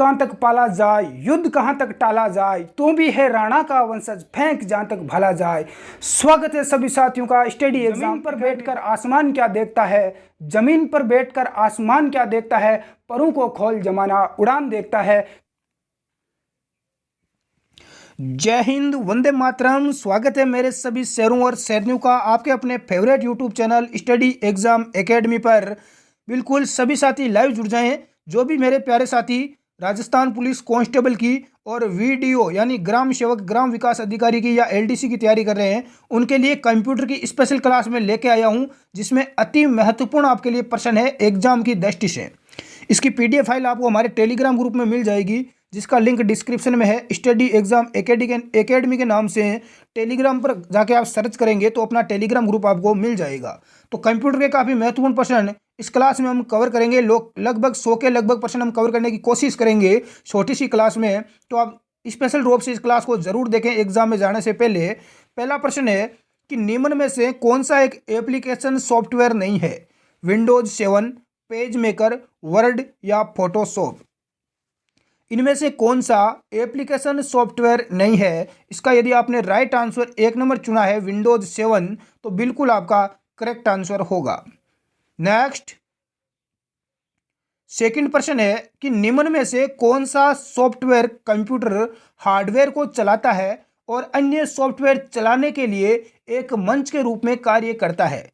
कहाँ तक पाला जाए, युद्ध कहाँ तक टाला जाए, तू भी है राणा का वंशज, फेंक जहाँ तक भला जाए। स्वागत है सभी साथियों का स्टडी एग्जाम पर बैठकर आसमान क्या देखता है, जमीन पर बैठकर आसमान क्या देखता है, परों को खोल जमाना उड़ान देखता है। जय हिंद, वंदे मातरम। स्वागत है मेरे सभी शेरों और शेरनियों का आपके अपने favourite YouTube channel study exam academy पर। बिल्कुल सभी साथी लाइव जुड़ जाएं। जो भी मेरे प्यारे साथी राजस्थान पुलिस कांस्टेबल की और वीडीओ यानी ग्राम सेवक ग्राम विकास अधिकारी की या एलडीसी की तैयारी कर रहे हैं, उनके लिए कंप्यूटर की स्पेशल क्लास में लेके आया हूं, जिसमें अति महत्वपूर्ण आपके लिए प्रश्न है एग्जाम की दृष्टि से। इसकी पीडीएफ फाइल आपको हमारे टेलीग्राम ग्रुप में मिल जाएगी, जिसका लिंक डिस्क्रिप्शन में है। स्टडी एग्जाम एकेडमी के नाम से टेलीग्राम पर जाके आप सर्च करेंगे तो अपना टेलीग्राम ग्रुप आपको मिल जाएगा। तो कंप्यूटर के काफ़ी महत्वपूर्ण प्रश्न इस क्लास में हम कवर करेंगे। लगभग 100 के लगभग प्रश्न हम कवर करने की कोशिश करेंगे छोटी सी क्लास में। तो आप स्पेशल रूप से इस क्लास को जरूर देखें एग्जाम में जाने से पहले। पहला प्रश्न है कि निम्न में से कौन सा एक एप्लीकेशन सॉफ्टवेयर नहीं है? विंडोज 7, पेज मेकर, वर्ड या फोटोशॉप? इनमें से कौन सा एप्लीकेशन सॉफ्टवेयर नहीं है? इसका यदि आपने राइट आंसर 1 नंबर चुना है विंडोज 7, तो बिल्कुल आपका करेक्ट आंसर होगा। नेक्स्ट सेकंड प्रश्न है कि निम्न में से कौन सा सॉफ्टवेयर कंप्यूटर हार्डवेयर को चलाता है और अन्य सॉफ्टवेयर चलाने के लिए एक मंच के रूप में कार्य करता है?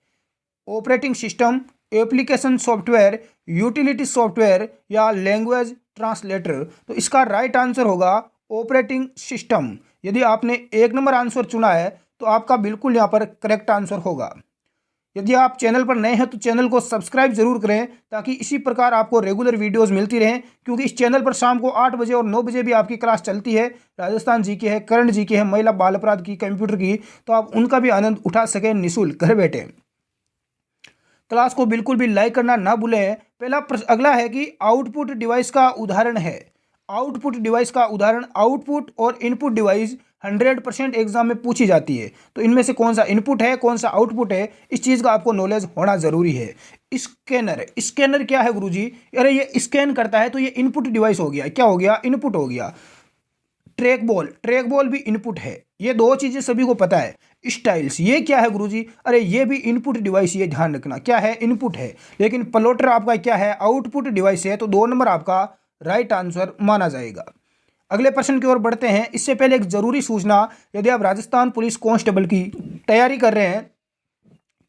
Operating system, application software, utility software या लैंग्वेज ट्रांसलेटर? तो इसका राइट आंसर होगा ऑपरेटिंग सिस्टम। यदि आपने 1 नंबर आंसर चुना है तो आपका बिल्कुल यहाँ पर करेक्ट आंसर होगा। यदि आप चैनल पर नए हैं तो चैनल को सब्सक्राइब जरूर करें, ताकि इसी प्रकार आपको रेगुलर वीडियोस मिलती रहें, क्योंकि इस चैनल पर शाम को 8 बजे और 9 बजे भी आपकी क्लास चलती है। राजस्थान जीके है, करंट जीके है, महिला बाल अपराध की, कंप्यूटर की, तो आप उनका भी आनंद उठा सकें निःशुल्क घर बैठे। क्लास को बिल्कुल भी लाइक करना ना भूलें। अगला है कि आउटपुट डिवाइस का उदाहरण है। आउटपुट डिवाइस का उदाहरण, आउटपुट और इनपुट डिवाइस 100% एग्जाम में पूछी जाती है। तो इनमें से कौन सा इनपुट है, कौन सा आउटपुट है, इस चीज़ का आपको नॉलेज होना जरूरी है। स्कैनर, स्कैनर क्या है गुरुजी? अरे ये स्कैन करता है तो ये इनपुट डिवाइस हो गया। क्या हो गया? इनपुट हो गया। ट्रैक बॉल, ट्रैक बॉल भी इनपुट है। ये दो चीजें सभी को पता है। स्टाइल्स, ये क्या है गुरुजी? अरे ये भी इनपुट डिवाइस, ये ध्यान रखना क्या है? इनपुट है। लेकिन प्लॉटर आपका क्या है? आउटपुट डिवाइस है। तो 2 नंबर आपका राइट आंसर माना जाएगा। अगले प्रश्न की ओर बढ़ते हैं। इससे पहले एक जरूरी सूचना, यदि आप राजस्थान पुलिस कांस्टेबल की तैयारी कर रहे हैं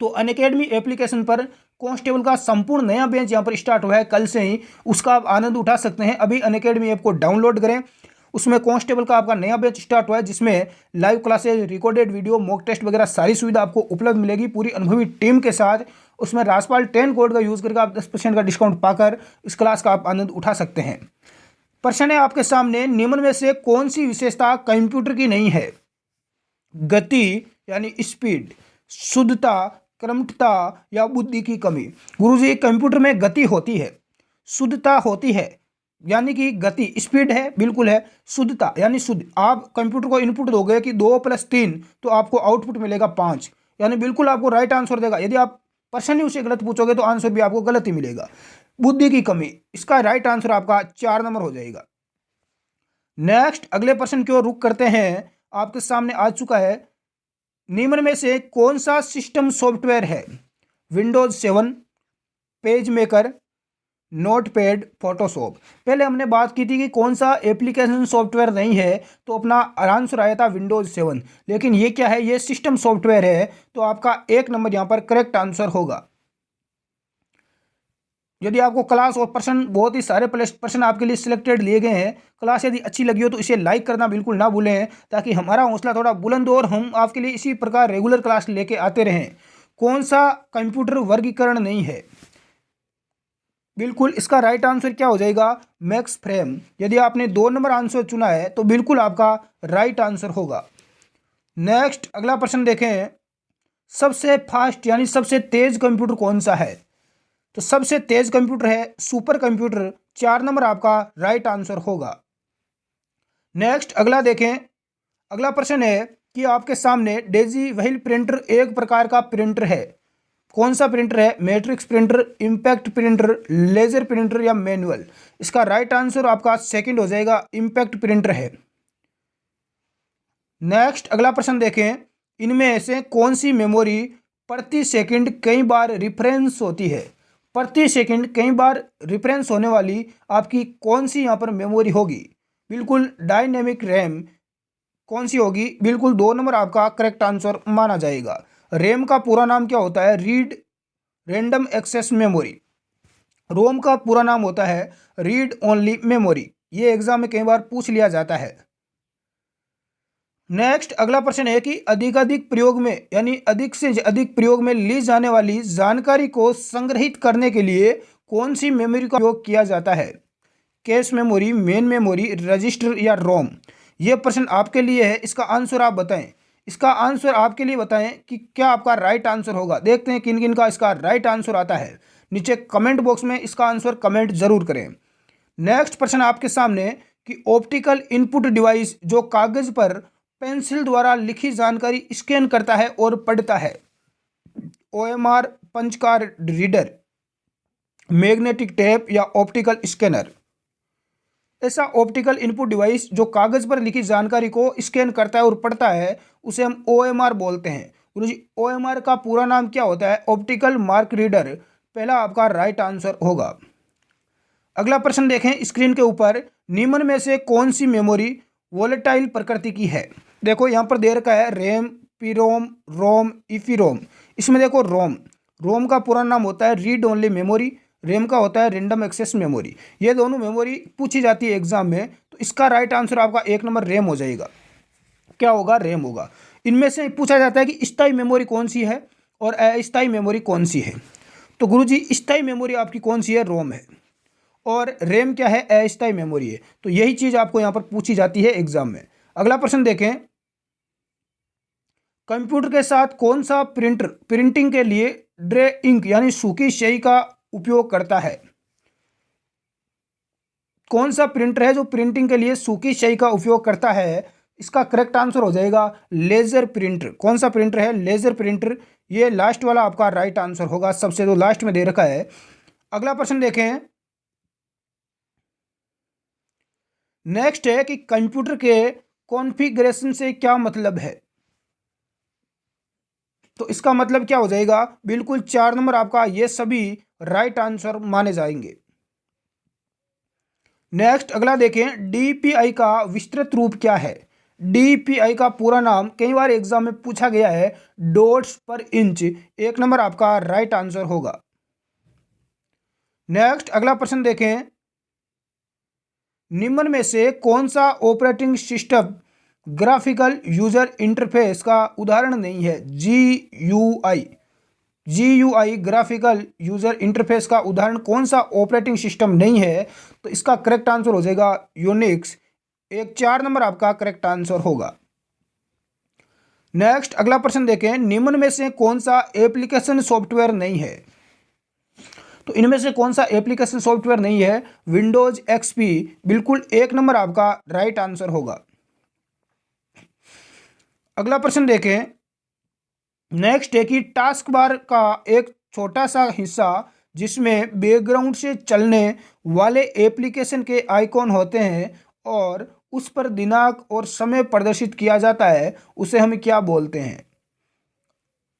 तो अनअकैडमी एप्लीकेशन पर कांस्टेबल का संपूर्ण नया बैच यहाँ पर स्टार्ट हुआ है कल से ही। उसका आप आनंद उठा सकते हैं। अभी अनअकैडमी ऐप को डाउनलोड करें। उसमें कांस्टेबल का आपका नया बैच स्टार्ट हुआ है, जिसमें live classes, recorded video, mock test वगैरह सारी सुविधा आपको उपलब्ध मिलेगी पूरी अनुभवी टीम के साथ। उसमें राजपाल 10 कोड का यूज करके आप 10% का डिस्काउंट पाकर इस क्लास का आप आनंद उठा सकते हैं। प्रश्न है आपके सामने, निम्न में से कौन सी विशेषता कंप्यूटर की नहीं है? गति यानी स्पीड, शुद्धता, क्रमठता या बुद्धि की कमी? गुरुजी कंप्यूटर में गति होती है, शुद्धता होती है यानी कि गति, स्पीड है बिल्कुल है, शुद्धता यानी शुद्ध। आप कंप्यूटर को इनपुट दोगे कि 2 + 3 तो आपको आउटपुट मिलेगा 5, यानी बिल्कुल आपको राइट आंसर देगा। यदि आप प्रश्न ही उसे गलत पूछोगे तो आंसर भी आपको गलत ही मिलेगा। बुद्धि की कमी, इसका राइट आंसर आपका 4 नंबर हो जाएगा। नेक्स्ट अगले प्रश्न की ओर रुख करते हैं। आपके सामने आ चुका है, निम्न में से कौन सा सिस्टम सॉफ्टवेयर है? Windows 7, page maker, notepad, Photoshop? पहले हमने बात की थी कि कौन सा एप्लीकेशन सॉफ्टवेयर नहीं है, तो अपना आंसर आया था विंडोज 7। लेकिन ये क्या है? ये सिस्टम सॉफ्टवेयर है। तो आपका 1 नंबर यहाँ पर करेक्ट आंसर होगा। यदि आपको क्लास और प्रश्न, बहुत ही सारे प्रश्न आपके लिए सिलेक्टेड लिए गए हैं, क्लास यदि अच्छी लगी हो तो इसे लाइक करना बिल्कुल ना भूलें, ताकि हमारा हौसला थोड़ा बुलंद हो और हम आपके लिए इसी प्रकार रेगुलर क्लास लेके आते रहें। कौन सा कंप्यूटर वर्गीकरण नहीं है? बिल्कुल इसका राइट आंसर क्या हो जाएगा? Max frame. यदि आपने 2 नंबर आंसर चुना है तो बिल्कुल आपका राइट आंसर होगा। नेक्स्ट अगला प्रश्न देखें। सबसे फास्ट यानी सबसे तेज कंप्यूटर कौन सा है? तो सबसे तेज कंप्यूटर है सुपर कंप्यूटर। 4 नंबर आपका राइट आंसर होगा। नेक्स्ट अगला देखें। अगला प्रश्न है कि आपके सामने डेजी व्हील प्रिंटर एक प्रकार का प्रिंटर है। कौन सा प्रिंटर है, matrix printer, impact printer, laser printer या मैनुअल। इसका राइट आंसर आपका सेकंड हो जाएगा, इम्पैक्ट प्रिंटर है। नेक्स्ट अगला प्रश्न देखें, इनमें से कौन सी मेमोरी प्रति सेकंड कई बार रिफरेंस होती है। प्रति सेकंड कई बार रिफरेंस होने वाली आपकी कौन सी यहाँ पर मेमोरी होगी। बिल्कुल डायनेमिक रैम कौन सी होगी, बिल्कुल 2 नंबर आपका करेक्ट आंसर माना जाएगा। रैम का पूरा नाम क्या होता है, रीड रैंडम एक्सेस मेमोरी। रोम का पूरा नाम होता है रीड ओनली मेमोरी। ये एग्जाम में कई बार पूछ लिया जाता है। नेक्स्ट अगला प्रश्न है कि अधिकाधिक प्रयोग में यानी अधिक से अधिक प्रयोग में ली जाने वाली जानकारी को संग्रहित करने के लिए कौन सी मेमोरी का उपयोग किया जाता है। Cache memory, main memory, register या रोम। यह प्रश्न आपके लिए है, इसका आंसर आप बताएं। इसका आंसर आपके लिए बताएं कि क्या आपका राइट आंसर होगा। देखते हैं किन किन का इसका राइट आंसर आता है। नीचे कमेंट बॉक्स में इसका आंसर कमेंट जरूर करें। नेक्स्ट प्रश्न आपके सामने कि ऑप्टिकल इनपुट डिवाइस जो कागज पर पेंसिल द्वारा लिखी जानकारी स्कैन करता है और पढ़ता है। OMR, punch card reader, magnetic tape या ऑप्टिकल स्कैनर। ऐसा ऑप्टिकल इनपुट डिवाइस जो कागज पर लिखी जानकारी को स्कैन करता है और पढ़ता है उसे हम OMR बोलते हैं। गुरुजी OMR का पूरा नाम क्या होता है, ऑप्टिकल मार्क रीडर। पहला आपका राइट आंसर होगा। अगला प्रश्न देखें स्क्रीन के ऊपर, निम्न में से कौन सी मेमोरी वोलेटाइल प्रकृति की है। देखो यहाँ पर दे रखा है रैम, पीरोम, रोम, ईपीरोम। इसमें देखो रोम का पूरा नाम होता है रीड ओनली मेमोरी, रैम का होता है रैंडम एक्सेस मेमोरी। ये दोनों मेमोरी पूछी जाती है एग्जाम में, तो इसका राइट आंसर आपका 1 नंबर रैम हो जाएगा। क्या होगा, रैम होगा। इनमें से पूछा जाता है कि स्थायी मेमोरी कौन सी है और अस्थायी मेमोरी कौन सी है। तो गुरुजी स्थायी मेमोरी आपकी कौन सी है, रोम है, और रैम क्या है, अस्थायी मेमोरी है। तो यही चीज आपको यहाँ पर पूछी जाती है एग्जाम में। अगला प्रश्न देखें, कंप्यूटर के साथ कौन सा प्रिंटर प्रिंटिंग के लिए ड्रे इंक यानी सूखी स्याही का उपयोग करता है। कौन सा प्रिंटर है जो प्रिंटिंग के लिए सूखी स्याही का उपयोग करता है। इसका करेक्ट आंसर हो जाएगा लेजर प्रिंटर। कौन सा प्रिंटर है, लेजर प्रिंटर। ये लास्ट वाला आपका राइट आंसर होगा, सबसे जो लास्ट में दे रखा है। अगला प्रश्न देखें, नेक्स्ट है कि कंप्यूटर के कॉन्फ़िगरेशन से क्या मतलब है। तो इसका मतलब क्या हो जाएगा, बिल्कुल 4 नंबर आपका ये सभी राइट आंसर माने जाएंगे। नेक्स्ट अगला देखें, DPI का विस्तृत रूप क्या है। DPI का पूरा नाम कई बार एग्जाम में पूछा गया है, डॉट्स पर इंच। 1 नंबर आपका राइट आंसर होगा। नेक्स्ट अगला प्रश्न देखें, निम्न में से कौन सा operating system graphical user interface का उदाहरण नहीं है। GUI ग्राफिकल यूजर इंटरफेस का उदाहरण कौन सा ऑपरेटिंग सिस्टम नहीं है। तो इसका करेक्ट आंसर हो जाएगा यूनिक्स। 4 नंबर आपका करेक्ट आंसर होगा। नेक्स्ट अगला प्रश्न देखें, निम्न में से कौन सा एप्लीकेशन सॉफ्टवेयर नहीं है। तो इनमें से कौन सा एप्लीकेशन सॉफ्टवेयर नहीं है, विंडोज XP। बिल्कुल 1 नंबर आपका राइट आंसर होगा। अगला प्रश्न देखें, नेक्स्ट है कि टास्क बार का एक छोटा सा हिस्सा जिसमें बैकग्राउंड से चलने वाले एप्लीकेशन के आइकॉन होते हैं और उस पर दिनांक और समय प्रदर्शित किया जाता है, उसे हम क्या बोलते हैं।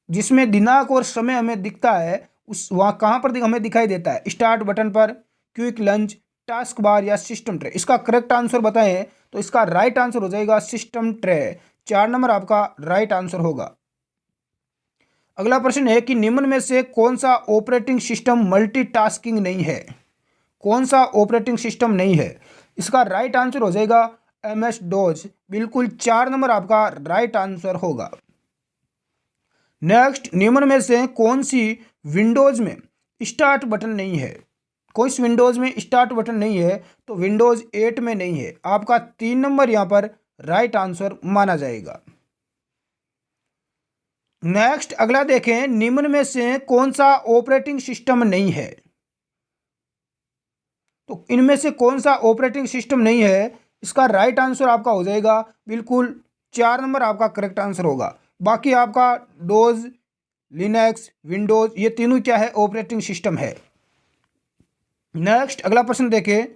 जिसमें दिनांक और समय हमें दिखता है, उस वहाँ कहाँ पर हमें दिखाई देता है, स्टार्ट बटन पर, क्विक लंच, टास्क बार या सिस्टम ट्रे। इसका करेक्ट आंसर बताएं। तो इसका राइट आंसर हो जाएगा सिस्टम ट्रे। 4 नंबर आपका राइट आंसर होगा। अगला प्रश्न है कि निम्न में से कौन सा ऑपरेटिंग सिस्टम मल्टीटास्किंग नहीं है। कौन सा ऑपरेटिंग सिस्टम नहीं है, इसका राइट आंसर हो जाएगा MS-DOS। बिल्कुल 4 नंबर आपका राइट आंसर होगा। नेक्स्ट, निम्न में से कौन सी विंडोज में स्टार्ट बटन नहीं है। कोई विंडोज में स्टार्ट बटन नहीं है, तो विंडोज 8 में नहीं है। आपका 3 नंबर यहाँ पर राइट आंसर माना जाएगा। नेक्स्ट अगला देखें, निम्न में से कौन सा ऑपरेटिंग सिस्टम नहीं है। तो इनमें से कौन सा ऑपरेटिंग सिस्टम नहीं है, इसका राइट आंसर आपका हो जाएगा बिल्कुल 4 नंबर आपका करेक्ट आंसर होगा। बाकी आपका डोज, लिनक्स, विंडोज, ये तीनों क्या है, ऑपरेटिंग सिस्टम है। नेक्स्ट अगला प्रश्न देखें,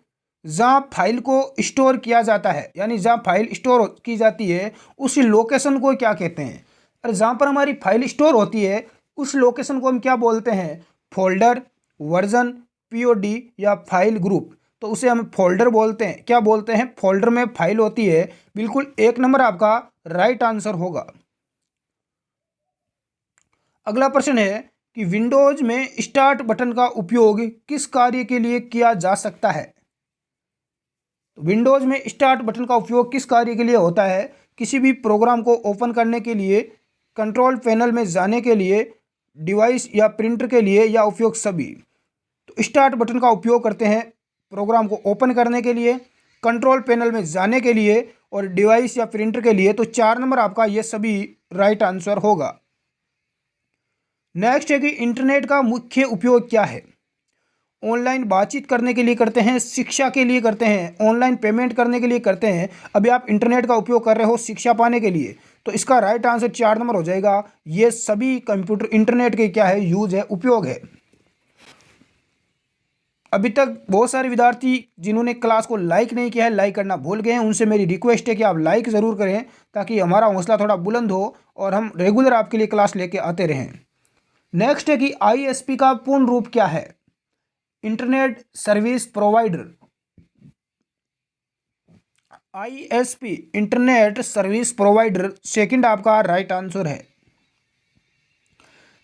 जहाँ फाइल को स्टोर किया जाता है, यानी जहाँ फाइल स्टोर की जाती है उस लोकेशन को क्या कहते हैं। और जहाँ पर हमारी फाइल स्टोर होती है उस लोकेशन को हम क्या बोलते हैं, फोल्डर, वर्जन, पीओडी या फाइल ग्रुप। तो उसे हम फोल्डर बोलते हैं। क्या बोलते हैं, फोल्डर में फाइल होती है। बिल्कुल 1 नंबर आपका राइट आंसर होगा। अगला प्रश्न है कि विंडोज में स्टार्ट बटन का उपयोग किस कार्य के लिए किया जा सकता है। तो विंडोज में स्टार्ट बटन का उपयोग किस कार्य के लिए होता है, किसी भी प्रोग्राम को ओपन करने के लिए, कंट्रोल पैनल में जाने के लिए, डिवाइस या प्रिंटर के लिए, या उपयोग सभी। तो स्टार्ट बटन का उपयोग करते हैं प्रोग्राम को ओपन करने के लिए, कंट्रोल पैनल में जाने के लिए और डिवाइस या प्रिंटर के लिए। तो 4 नंबर आपका ये सभी राइट आंसर होगा। नेक्स्ट है कि इंटरनेट का मुख्य उपयोग क्या है। ऑनलाइन बातचीत करने के लिए करते हैं, शिक्षा के लिए करते हैं, ऑनलाइन पेमेंट करने के लिए करते हैं। अभी आप इंटरनेट का उपयोग कर रहे हो शिक्षा पाने के लिए, तो इसका राइट आंसर 4 नंबर हो जाएगा। ये सभी कंप्यूटर इंटरनेट के क्या है, यूज है, उपयोग है। अभी तक बहुत सारे विद्यार्थी जिन्होंने क्लास को लाइक नहीं किया है, लाइक करना भूल गए हैं, उनसे मेरी रिक्वेस्ट है कि आप लाइक ज़रूर करें ताकि हमारा हौसला थोड़ा बुलंद हो और हम रेगुलर आपके लिए क्लास लेके आते रहें। नेक्स्ट है कि आईएसपी का पूर्ण रूप क्या है, internet service provider. ISP internet service provider, second आपका राइट आंसर है।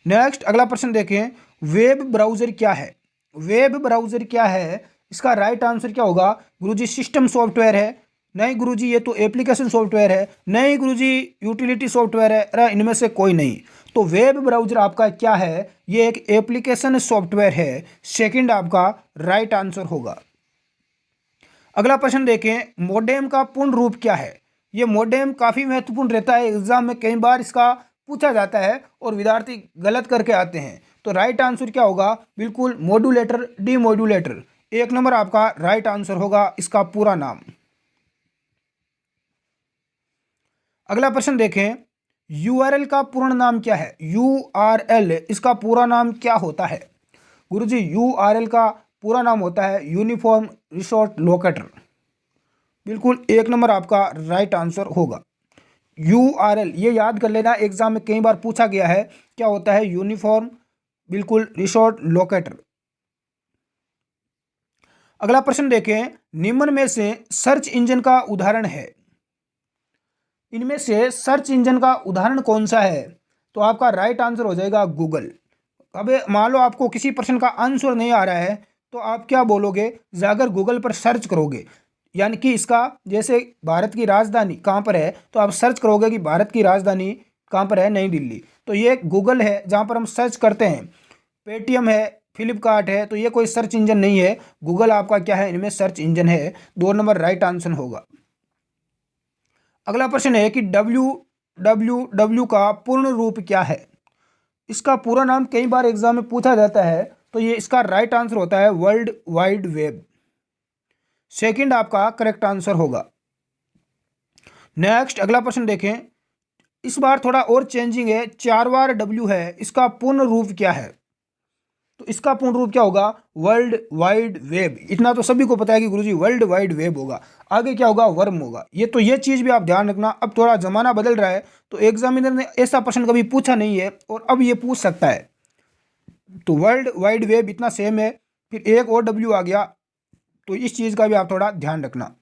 नेक्स्ट अगला प्रश्न देखें, वेब ब्राउज़र क्या है। वेब ब्राउज़र क्या है, इसका राइट आंसर क्या होगा। गुरुजी सिस्टम सॉफ्टवेयर है, नहीं गुरुजी ये तो एप्लीकेशन सॉफ्टवेयर है, नहीं गुरुजी यूटिलिटी सॉफ्टवेयर है, अरे इनमें से कोई नहीं। तो वेब ब्राउज़र आपका क्या है, ये एक एप्लीकेशन सॉफ्टवेयर है, सेकंड आपका राइट आंसर होगा। अगला प्रश्न देखें, मोडेम का पूर्ण रूप क्या है। ये मोडेम काफ़ी महत्वपूर्ण रहता है, एग्जाम में कई बार इसका पूछा जाता है और विद्यार्थी गलत करके आते हैं। तो राइट आंसर क्या होगा, बिल्कुल मॉड्यूलेटर, डीमॉड्यूलेटर। 1 नंबर आपका राइट आंसर होगा इसका पूरा नाम। अगला प्रश्न देखें, यूआरएल का पूर्ण नाम क्या है। यूआरएल इसका पूरा नाम क्या होता है। गुरुजी यूआरएल का पूरा नाम होता है यूनिफॉर्म रिसोर्स लोकेटर। बिल्कुल 1 नंबर आपका राइट आंसर होगा। यूआरएल ये याद कर लेना, एग्जाम में कई बार पूछा गया है, क्या होता है, यूनिफॉर्म बिल्कुल रिसोर्स लोकेटर। अगला प्रश्न देखें, निम्न में से सर्च इंजन का उदाहरण है। इनमें से सर्च इंजन का उदाहरण कौन सा है। तो आपका राइट आंसर हो जाएगा गूगल। अब मान लो आपको किसी प्रश्न का आंसर नहीं आ रहा है तो आप क्या बोलोगे, जाकर गूगल पर सर्च करोगे, यानी कि इसका जैसे भारत की राजधानी कहाँ पर है तो आप सर्च करोगे कि भारत की राजधानी कहाँ पर है, नई दिल्ली। तो ये गूगल है जहाँ पर हम सर्च करते हैं। पेटीएम है, फ्लिपकार्ट है, तो ये कोई सर्च इंजन नहीं है। गूगल आपका क्या है, इनमें सर्च इंजन है। 2 नंबर राइट आंसर होगा। अगला प्रश्न है कि www का पूर्ण रूप क्या है। इसका पूरा नाम कई बार एग्जाम में पूछा जाता है, तो ये इसका राइट आंसर होता है वर्ल्ड वाइड वेब। सेकंड आपका करेक्ट आंसर होगा। नेक्स्ट अगला प्रश्न देखें, इस बार थोड़ा और चेंजिंग है, 4 बार W है, इसका पूर्ण रूप क्या है। तो इसका पूर्ण रूप क्या होगा, वर्ल्ड वाइड वेब। इतना तो सभी को पता है कि गुरुजी वर्ल्ड वाइड वेब होगा, आगे क्या होगा, वर्म होगा। ये चीज़ भी आप ध्यान रखना। अब थोड़ा ज़माना बदल रहा है तो एग्जामिनर ने ऐसा प्रश्न कभी पूछा नहीं है और अब ये पूछ सकता है। तो वर्ल्ड वाइड वेब इतना सेम है, फिर एक और W आ गया, तो इस चीज़ का भी आप थोड़ा ध्यान रखना।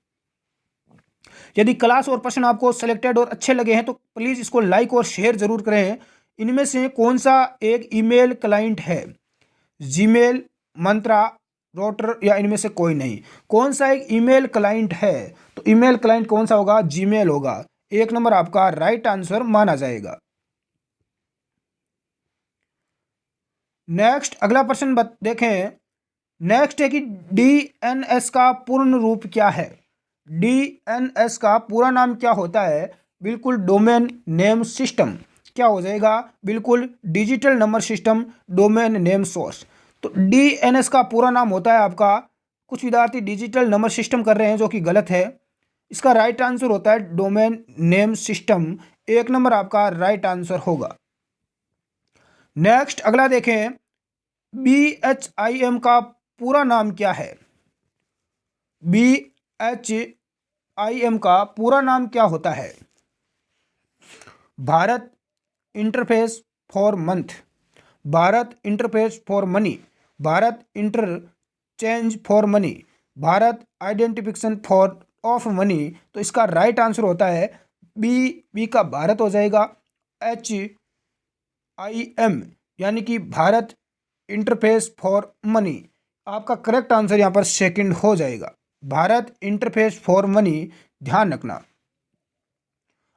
यदि क्लास और प्रश्न आपको सिलेक्टेड और अच्छे लगे हैं तो प्लीज़ इसको लाइक और शेयर ज़रूर करें। इनमें से कौन सा एक ईमेल क्लाइंट है, जीमेल, मंत्रा, रोटर या इनमें से कोई नहीं। कौन सा एक ईमेल क्लाइंट है, तो ईमेल क्लाइंट कौन सा होगा, जीमेल होगा। 1 नंबर आपका राइट आंसर माना जाएगा। नेक्स्ट अगला प्रश्न देखें। नेक्स्ट है कि डीएनएस का पूर्ण रूप क्या है। डीएनएस का पूरा नाम क्या होता है, बिल्कुल डोमेन नेम सिस्टम। क्या हो जाएगा, बिल्कुल digital number system, domain name source. तो डीएनएस का पूरा नाम होता है आपका, कुछ विद्यार्थी डिजिटल नंबर सिस्टम कर रहे हैं जो कि गलत है। इसका राइट आंसर होता है डोमेन नेम सिस्टम। 1 नंबर आपका राइट आंसर होगा। नेक्स्ट अगला देखें, BHIM का पूरा नाम क्या है? BHIM का पूरा नाम क्या होता है? Bharat interface for month, Bharat interface for money, Bharat interchange for money, Bharat identification for of money. तो इसका राइट आंसर होता है बी का भारत हो जाएगा, HIM यानी कि भारत इंटरफेस फॉर मनी। आपका करेक्ट आंसर यहाँ पर सेकंड हो जाएगा, भारत इंटरफेस फॉर मनी, ध्यान रखना।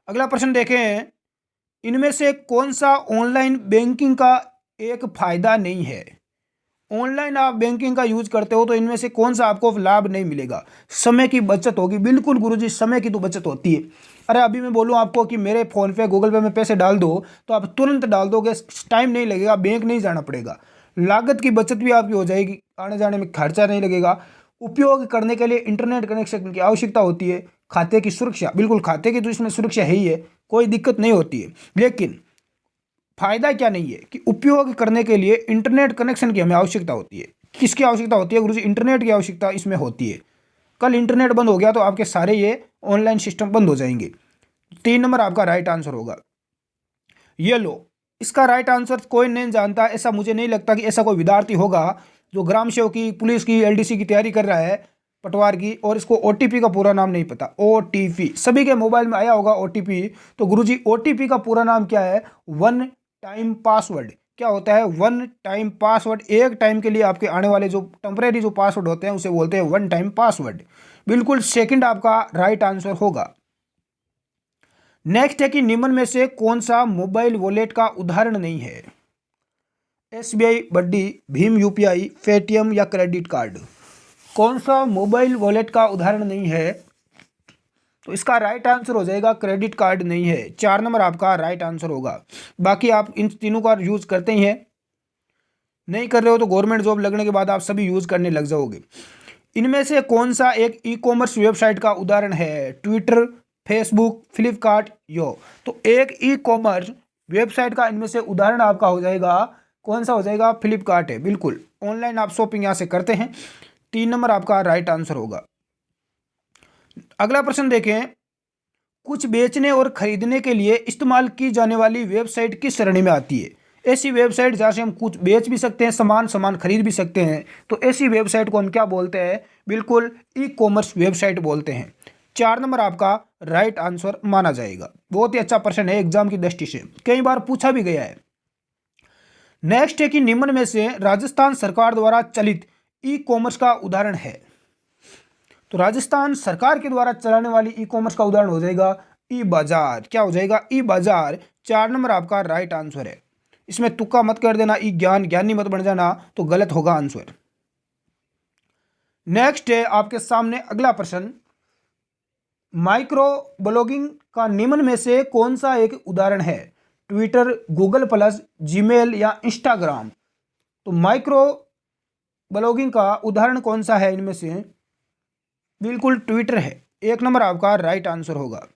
अगला प्रश्न देखें, इनमें से कौन सा ऑनलाइन बैंकिंग का एक फायदा नहीं है? ऑनलाइन आप बैंकिंग का यूज करते हो तो इनमें से कौन सा आपको लाभ नहीं मिलेगा? समय की बचत होगी। बिल्कुल गुरुजी, समय की तो बचत होती है। अरे अभी मैं बोलूँ आपको कि मेरे फ़ोन पे गूगल पे में पैसे डाल दो तो आप तुरंत डाल दोगे, टाइम नहीं लगेगा, बैंक नहीं जाना पड़ेगा, लागत की बचत भी आपकी हो जाएगी, आने जाने में खर्चा नहीं लगेगा। उपयोग करने के लिए इंटरनेट कनेक्शन की आवश्यकता होती है। खाते की सुरक्षा, बिल्कुल खाते की तो इसमें सुरक्षा है ही है, कोई दिक्कत नहीं होती है। लेकिन फायदा क्या नहीं है कि उपयोग करने के लिए इंटरनेट कनेक्शन की हमें आवश्यकता होती है। किसकी आवश्यकता होती है गुरुजी? इंटरनेट की आवश्यकता इसमें होती है। कल इंटरनेट बंद हो गया तो आपके सारे ये ऑनलाइन सिस्टम बंद हो जाएंगे। 3 नंबर आपका राइट आंसर होगा। ये लो, इसका राइट आंसर कोई नहीं जानता, ऐसा मुझे नहीं लगता कि ऐसा कोई विद्यार्थी होगा जो ग्राम सेवक की, पुलिस की, LDC की तैयारी कर रहा है, पटवार की, और इसको OTP का पूरा नाम नहीं पता। OTP सभी के मोबाइल में आया होगा OTP। तो गुरुजी OTP का पूरा नाम क्या है? One time password. क्या होता है? One time password. एक टाइम के लिए आपके आने वाले जो टेम्परेरी जो पासवर्ड होते हैं उसे बोलते हैं वन टाइम पासवर्ड। बिल्कुल सेकंड आपका राइट आंसर होगा। नेक्स्ट है कि निम्न में से कौन सा मोबाइल वॉलेट का उदाहरण नहीं है? SBI, बड्डी, भीम UPI, पेटीएम या क्रेडिट कार्ड। कौन सा मोबाइल वॉलेट का उदाहरण नहीं है? तो इसका राइट आंसर हो जाएगा क्रेडिट कार्ड नहीं है। 4 नंबर आपका राइट आंसर होगा। बाकी आप इन तीनों का यूज करते ही हैं, नहीं कर रहे हो तो गवर्नमेंट जॉब लगने के बाद आप सभी यूज करने लग जाओगे। इनमें से कौन सा एक ई-कॉमर्स वेबसाइट का उदाहरण है? ट्विटर, फेसबुक, फ्लिपकार्ट, यो। तो एक ई-कॉमर्स वेबसाइट का इनमें से उदाहरण आपका हो जाएगा, कौन सा हो जाएगा? फ्लिपकार्ट है। बिल्कुल ऑनलाइन आप शॉपिंग यहाँ से करते हैं। 3 नंबर आपका राइट आंसर होगा। अगला प्रश्न देखें, कुछ बेचने और खरीदने के लिए इस्तेमाल की जाने वाली वेबसाइट किस श्रेणी में आती है? ऐसी वेबसाइट जहाँ से हम कुछ बेच भी सकते हैं, सामान खरीद भी सकते हैं, तो ऐसी वेबसाइट को हम क्या बोलते हैं? बिल्कुल ई-कॉमर्स वेबसाइट बोलते हैं। 4 नंबर आपका राइट आंसर माना जाएगा। बहुत ही अच्छा प्रश्न है, एग्जाम की दृष्टि से कई बार पूछा भी गया है। नेक्स्ट है कि निम्न में से राजस्थान सरकार द्वारा चलित ई-कॉमर्स का उदाहरण है? तो राजस्थान सरकार के द्वारा चलाने वाली ई-कॉमर्स का उदाहरण हो जाएगा ई बाजार। क्या हो जाएगा? ई बाजार। 4 नंबर आपका राइट आंसर है। इसमें तुक्का मत कर देना, ई ज्ञान ज्ञानी मत बन जाना, तो गलत होगा आंसर। नेक्स्ट है आपके सामने अगला प्रश्न, माइक्रो ब्लॉगिंग का निम्न में से कौन सा एक उदाहरण है? ट्विटर, गूगल प्लस, जीमेल या इंस्टाग्राम। तो माइक्रो ब्लॉगिंग का उदाहरण कौन सा है इनमें से? बिल्कुल ट्विटर है। 1 नंबर आपका राइट आंसर होगा।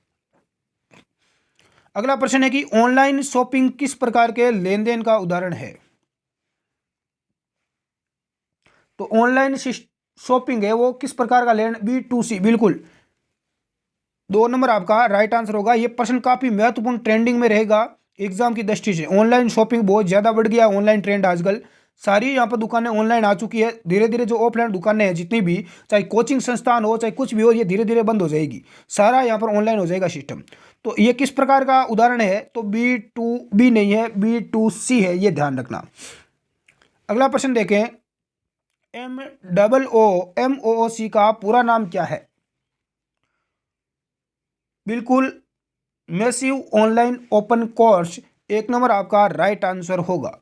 अगला प्रश्न है कि ऑनलाइन शॉपिंग किस प्रकार के लेन देन का उदाहरण है? तो ऑनलाइन शॉपिंग है वो किस प्रकार का लेन? B2C। बिल्कुल 2 नंबर आपका राइट आंसर होगा। ये प्रश्न काफी महत्वपूर्ण, ट्रेंडिंग में रहेगा एग्जाम की दृष्टि से। ऑनलाइन शॉपिंग बहुत ज्यादा बढ़ गया, ऑनलाइन ट्रेंड आजकल सारी यहाँ पर दुकानें ऑनलाइन आ चुकी है। धीरे धीरे जो ऑफलाइन दुकानें हैं जितनी भी, चाहे कोचिंग संस्थान हो चाहे कुछ भी हो, ये धीरे धीरे बंद हो जाएगी, सारा यहाँ पर ऑनलाइन हो जाएगा सिस्टम। तो ये किस प्रकार का उदाहरण है? तो B2B नहीं है, B2C है, ये ध्यान रखना। अगला प्रश्न देखें, MOOC का पूरा नाम क्या है? बिल्कुल massive online open course. 1 number आपका राइट आंसर होगा।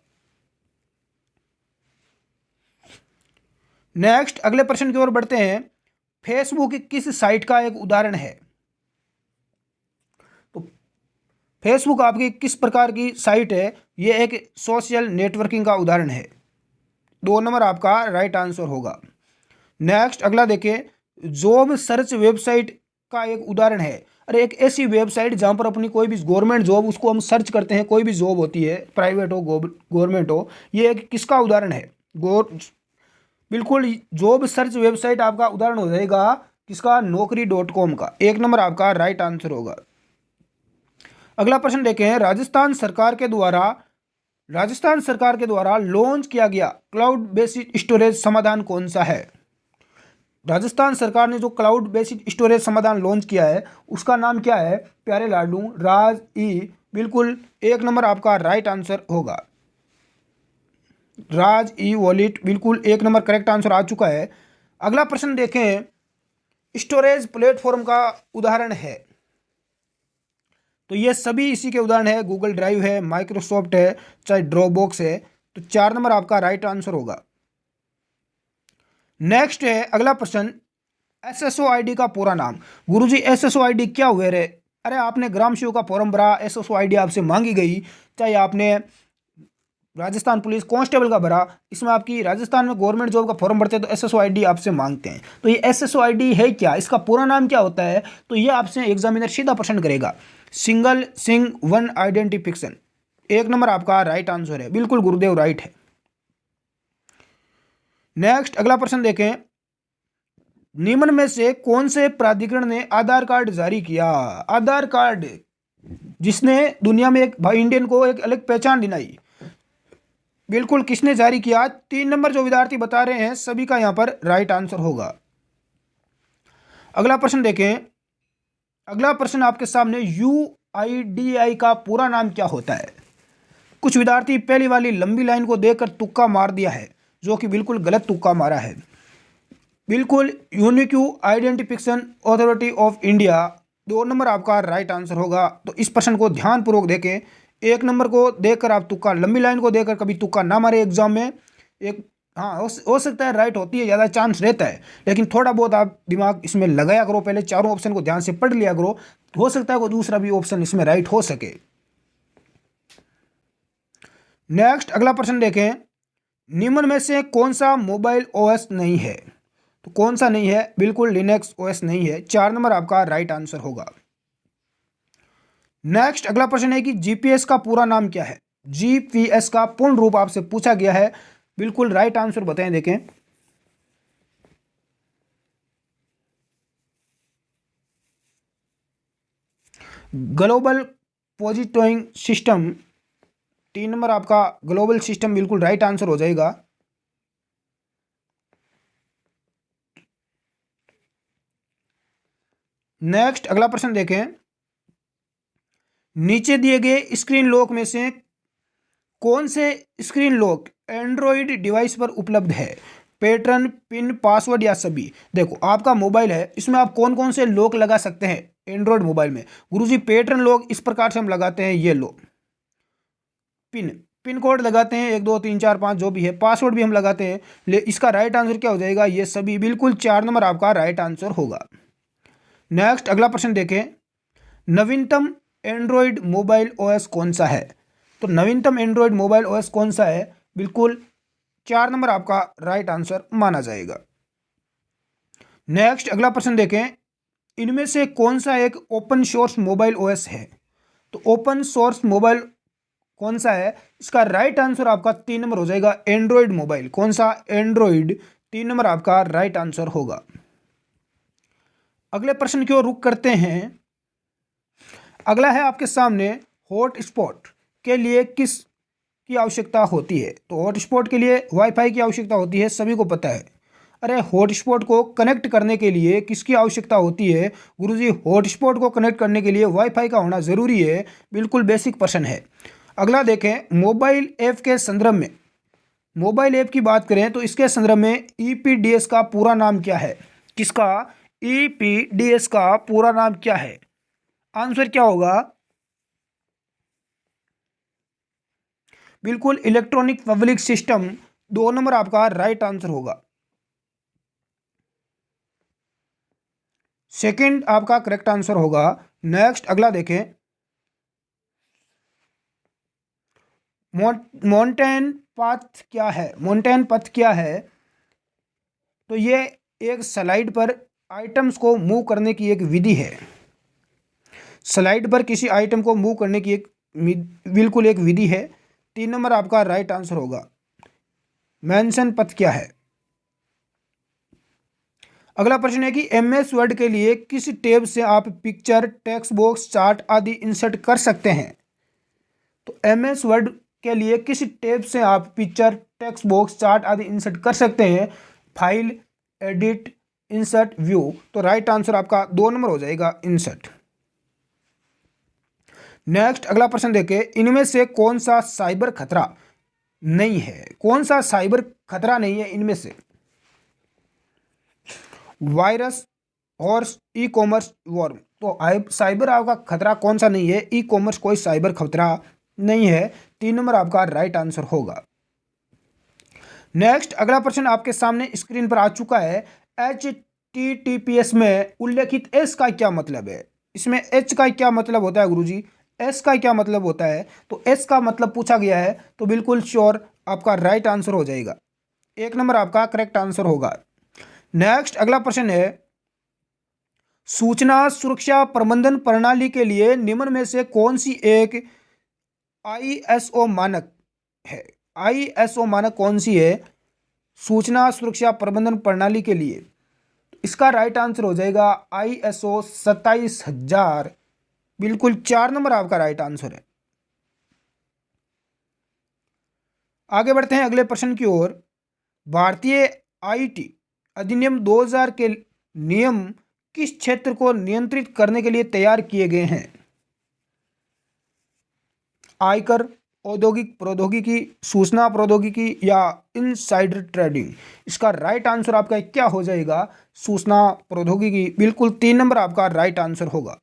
नेक्स्ट अगले प्रश्न की ओर बढ़ते हैं, फेसबुक किस साइट का एक उदाहरण है? तो फेसबुक आपकी किस प्रकार की साइट है? ये एक सोशल नेटवर्किंग का उदाहरण है। 2 नंबर आपका राइट आंसर होगा। नेक्स्ट अगला देखिए, जॉब सर्च वेबसाइट का एक उदाहरण है। अरे एक ऐसी वेबसाइट जहाँ पर अपनी कोई भी गवर्नमेंट जॉब उसको हम सर्च करते हैं, कोई भी जॉब होती है, प्राइवेट हो गवर्नमेंट हो, ये एक किसका उदाहरण है? गौर बिल्कुल जॉब सर्च वेबसाइट आपका उदाहरण हो जाएगा किसका? naukri.com का। एक नंबर आपका राइट आंसर होगा। अगला प्रश्न देखें, राजस्थान सरकार के द्वारा लॉन्च किया गया क्लाउड बेस्ड स्टोरेज समाधान कौन सा है? राजस्थान सरकार ने जो क्लाउड बेस्ड स्टोरेज समाधान लॉन्च किया है उसका नाम क्या है? प्यारे लाडू, राज ई, बिल्कुल एक नंबर आपका राइट आंसर होगा। राज ई वॉलेट, बिल्कुल एक नंबर करेक्ट आंसर आ चुका है। अगला प्रश्न देखें, स्टोरेज प्लेटफॉर्म का उदाहरण है, तो ये सभी इसी के उदाहरण है। गूगल ड्राइव है, माइक्रोसॉफ्ट है, चाहे ड्रॉपबॉक्स है, तो 4 नंबर आपका राइट आंसर होगा। नेक्स्ट है अगला प्रश्न, SSOID का पूरा नाम। गुरुजी SSOID क्या हुए रे? अरे आपने ग्राम सेवक का फॉर्म भरा, SSOID आपसे मांगी गई, चाहे आपने राजस्थान पुलिस कांस्टेबल का भरा, इसमें आपकी राजस्थान में गवर्नमेंट जॉब का फॉर्म भरते हैं तो SSOID आपसे मांगते हैं। तो ये SSOID है क्या, इसका पूरा नाम क्या होता है? तो ये आपसे एग्जामिनर सीधा प्रश्न करेगा, सिंगल सिंग वन आइडेंटिफिकेशन। एक नंबर आपका राइट आंसर है, बिल्कुल गुरुदेव राइट है। नेक्स्ट अगला प्रश्न देखें, निम्न में से कौन से प्राधिकरण ने आधार कार्ड जारी किया? आधार कार्ड जिसने दुनिया में एक भाई इंडियन को एक अलग पहचान दिलाई, बिल्कुल किसने जारी किया? 3 नंबर जो विद्यार्थी बता रहे हैं सभी का यहां पर राइट आंसर होगा। अगला प्रश्न देखें, अगला प्रश्न आपके सामने, UIDAI का पूरा नाम क्या होता है? कुछ विद्यार्थी पहली वाली लंबी लाइन को देखकर तुक्का मार दिया है, जो कि बिल्कुल गलत तुक्का मारा है। बिल्कुल unique identification authority of India, 2 number आपका राइट आंसर होगा। तो इस प्रश्न को ध्यानपूर्वक देखें, एक नंबर को देखकर आप तुक्का, लंबी लाइन को देखकर कभी तुक्का ना मारे एग्जाम में। एक हाँ हो सकता है राइट होती है, ज़्यादा चांस रहता है, लेकिन थोड़ा बहुत आप दिमाग इसमें लगाया करो, पहले चारों ऑप्शन को ध्यान से पढ़ लिया करो, हो सकता है कोई दूसरा भी ऑप्शन इसमें राइट हो सके। नेक्स्ट अगला प्रश्न देखें, निम्न में से कौन सा मोबाइल OS नहीं है? तो कौन सा नहीं है? बिल्कुल लिनक्स OS नहीं है, 4 नंबर आपका राइट आंसर होगा। नेक्स्ट अगला प्रश्न है कि GPS का पूरा नाम क्या है? GPS का पूर्ण रूप आपसे पूछा गया है, बिल्कुल राइट आंसर बताएं। देखें, ग्लोबल पोजिशनिंग सिस्टम, 3 नंबर आपका ग्लोबल सिस्टम, बिल्कुल राइट आंसर हो जाएगा। नेक्स्ट अगला प्रश्न देखें, नीचे दिए गए स्क्रीन लॉक में से कौन से स्क्रीन लॉक एंड्रॉइड डिवाइस पर उपलब्ध है? पैटर्न, पिन, पासवर्ड या सभी? देखो आपका मोबाइल है, इसमें आप कौन कौन से लॉक लगा सकते हैं एंड्रॉइड मोबाइल में? गुरुजी पैटर्न लॉक इस प्रकार से हम लगाते हैं, ये लो। पिन कोड लगाते हैं 1 2 3 4 5 जो भी है, पासवर्ड भी हम लगाते हैं। इसका राइट आंसर क्या हो जाएगा? ये सभी, बिल्कुल 4 नंबर आपका राइट आंसर होगा। नेक्स्ट अगला प्रश्न देखें, नवीनतम एंड्रॉइड मोबाइल OS कौन सा है? तो नवीनतम एंड्रॉइड मोबाइल OS कौन सा है? बिल्कुल 4 नंबर आपका राइट आंसर माना जाएगा। नेक्स्ट अगला प्रश्न देखें, इनमें से कौन सा एक ओपन सोर्स मोबाइल OS है? तो ओपन सोर्स मोबाइल कौन सा है? इसका राइट आंसर आपका 3 नंबर हो जाएगा, एंड्रॉइड मोबाइल। कौन सा? एंड्रॉइड, 3 नंबर आपका राइट आंसर होगा। अगले प्रश्न की ओर रुख करते हैं। अगला है आपके सामने, हॉटस्पॉट के लिए किस की आवश्यकता होती है? तो हॉटस्पॉट के लिए वाईफाई की आवश्यकता होती है, सभी को पता है। अरे हॉटस्पॉट को कनेक्ट करने के लिए किसकी आवश्यकता होती है? गुरुजी हॉटस्पॉट को कनेक्ट करने के लिए वाईफाई का होना ज़रूरी है, बिल्कुल बेसिक प्रश्न है। अगला देखें, मोबाइल ऐप के संदर्भ में, मोबाइल ऐप की बात करें तो इसके संदर्भ में EPDS का पूरा नाम क्या है? किसका? EPDS का पूरा नाम क्या है? आंसर क्या होगा? बिल्कुल इलेक्ट्रॉनिक पब्लिक सिस्टम, 2 नंबर आपका राइट आंसर होगा। सेकंड आपका करेक्ट आंसर होगा। नेक्स्ट अगला देखें, माउंटेन पथ क्या है? माउंटेन पथ क्या है? तो ये एक स्लाइड पर आइटम्स को मूव करने की एक विधि है। स्लाइड पर किसी आइटम को मूव करने की बिल्कुल एक विधि है। 3 नंबर आपका राइट आंसर होगा। मेंशन पथ क्या है? अगला प्रश्न है कि एमएस वर्ड के लिए किस टैब से आप पिक्चर, टेक्स्ट बॉक्स, चार्ट आदि इंसर्ट कर सकते हैं? तो एमएस वर्ड के लिए किस टैब से आप पिक्चर, टेक्स्ट बॉक्स, चार्ट आदि इंसर्ट कर सकते हैं? File, edit, insert, view. तो राइट आंसर आपका 2 नंबर हो जाएगा, इंसर्ट। नेक्स्ट अगला प्रश्न देखें, इनमें से कौन सा साइबर खतरा नहीं है? कौन सा साइबर खतरा नहीं है इनमें से? Virus, horse, e commerce, worm. तो साइबर आपका खतरा कौन सा नहीं है? ई कॉमर्स कोई साइबर खतरा नहीं है। 3 नंबर आपका राइट आंसर होगा। नेक्स्ट अगला प्रश्न आपके सामने स्क्रीन पर आ चुका है। HTTPS में उल्लेखित एस का क्या मतलब है? इसमें एच का क्या मतलब होता है गुरुजी? एस का क्या मतलब होता है? तो एस का मतलब पूछा गया है, तो बिल्कुल श्योर आपका राइट आंसर हो जाएगा। 1 नंबर आपका करेक्ट आंसर होगा। नेक्स्ट अगला प्रश्न है, सूचना सुरक्षा प्रबंधन प्रणाली के लिए निम्न में से कौन सी एक ISO मानक है? ISO मानक कौन सी है सूचना सुरक्षा प्रबंधन प्रणाली के लिए? इसका राइट आंसर हो जाएगा ISO 27000। बिल्कुल 4 नंबर आपका राइट आंसर है। आगे बढ़ते हैं अगले प्रश्न की ओर। भारतीय IT अधिनियम 2000 के नियम किस क्षेत्र को नियंत्रित करने के लिए तैयार किए गए हैं? आयकर, औद्योगिक प्रौद्योगिकी, सूचना प्रौद्योगिकी या इनसाइडर ट्रेडिंग। इसका राइट आंसर आपका क्या हो जाएगा? सूचना प्रौद्योगिकी। बिल्कुल 3 नंबर आपका राइट आंसर होगा।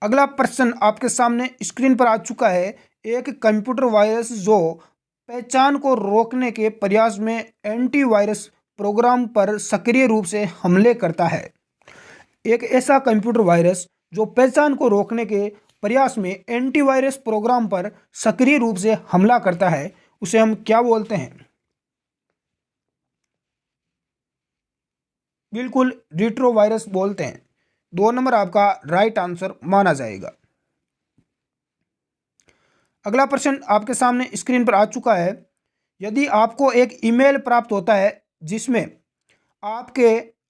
अगला प्रश्न आपके सामने स्क्रीन पर आ चुका है। एक कंप्यूटर वायरस जो पहचान को रोकने के प्रयास में एंटीवायरस प्रोग्राम पर सक्रिय रूप से हमले करता है। एक ऐसा कंप्यूटर वायरस जो पहचान को रोकने के प्रयास में एंटीवायरस प्रोग्राम पर सक्रिय रूप से हमला करता है, उसे हम क्या बोलते हैं? बिल्कुल रिट्रोवायरस बोलते हैं। 2 नंबर आपका राइट आंसर माना जाएगा। अगला प्रश्न आपके सामने स्क्रीन पर आ चुका है। यदि आपको एक ईमेल प्राप्त होता है जिसमें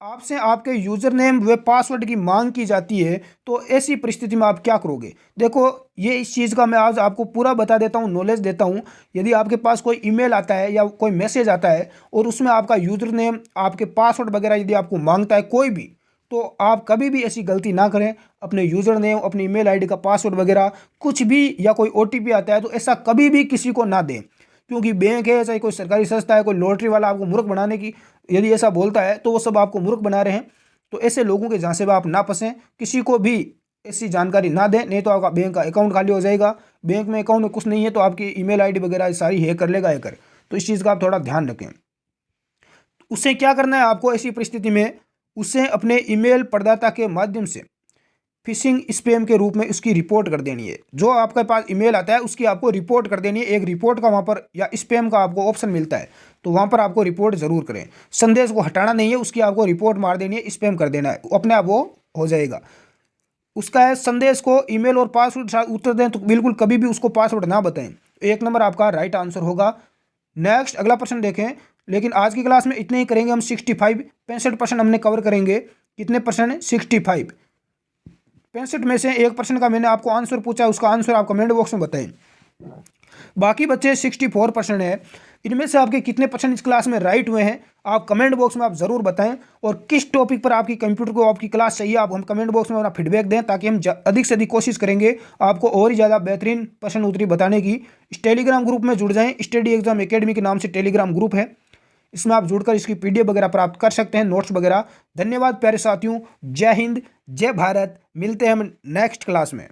आपसे आपके यूजर नेम व पासवर्ड की मांग की जाती है, तो ऐसी परिस्थिति में आप क्या करोगे? देखो, ये इस चीज़ का मैं आज आपको पूरा बता देता हूँ, नॉलेज देता हूँ। यदि आपके पास कोई ईमेल आता है या कोई मैसेज आता है और उसमें आपका यूजर नेम, आपके पासवर्ड वगैरह यदि आपको मांगता है कोई भी, तो आप कभी भी ऐसी गलती ना करें। अपने यूज़र नेम, अपनी ईमेल आईडी का पासवर्ड वगैरह कुछ भी, या कोई OTP आता है तो ऐसा कभी भी किसी को ना दें। क्योंकि बैंक है, चाहे कोई सरकारी संस्था है, कोई लॉटरी वाला आपको मूर्ख बनाने की यदि ऐसा बोलता है तो वो सब आपको मूर्ख बना रहे हैं। तो ऐसे लोगों के झांसे में आप ना फंसें, किसी को भी ऐसी जानकारी ना दें, नहीं तो आपका बैंक का अकाउंट खाली हो जाएगा। बैंक में अकाउंट में कुछ नहीं है तो आपकी ईमेल आईडी वगैरह सारी हैक कर लेगा हैकर। तो इस चीज़ का आप थोड़ा ध्यान रखें। उससे क्या करना है आपको ऐसी परिस्थिति में? उसे अपने ईमेल प्रदाता के माध्यम से फिशिंग स्पैम के रूप में उसकी रिपोर्ट कर देनी है। जो आपके पास ईमेल आता है उसकी आपको रिपोर्ट कर देनी है। एक रिपोर्ट का वहाँ पर या स्पैम का आपको ऑप्शन मिलता है, तो वहाँ पर आपको रिपोर्ट ज़रूर करें। संदेश को हटाना नहीं है, उसकी आपको रिपोर्ट मार देनी है, स्पैम कर देना है, अपने आप वो हो जाएगा। उसका है संदेश को ईमेल और पासवर्ड उत्तर दें तो बिल्कुल कभी भी उसको पासवर्ड ना बताएं। 1 नंबर आपका राइट आंसर होगा। नेक्स्ट अगला प्रश्न देखें। लेकिन आज की क्लास में इतने ही करेंगे हम। 65% हमने कवर करेंगे। कितने परसेंट? 65। 65 में से 1% का मैंने आपको आंसर पूछा, उसका आंसर आप कमेंट बॉक्स में बताएं। बाकी बच्चे 64% है। इनमें से आपके कितने परसेंट इस क्लास में राइट हुए हैं आप कमेंट बॉक्स में आप ज़रूर बताएं। और किस टॉपिक पर आपकी कंप्यूटर को आपकी क्लास चाहिए आप हम कमेंट बॉक्स में अपना फीडबैक दें, ताकि हम अधिक से अधिक कोशिश करेंगे आपको और ही ज़्यादा बेहतरीन प्रश्न उत्तरी बताने की। इस टेलीग्राम ग्रुप में जुड़ जाएँ। स्टडी एग्जाम एकेडमी के नाम से टेलीग्राम ग्रुप है, इसमें आप जुड़कर इसकी PDF वगैरह प्राप्त कर सकते हैं, नोट्स वगैरह। धन्यवाद प्यारे साथियों। जय हिंद, जय भारत। मिलते हैं हम नेक्स्ट क्लास में।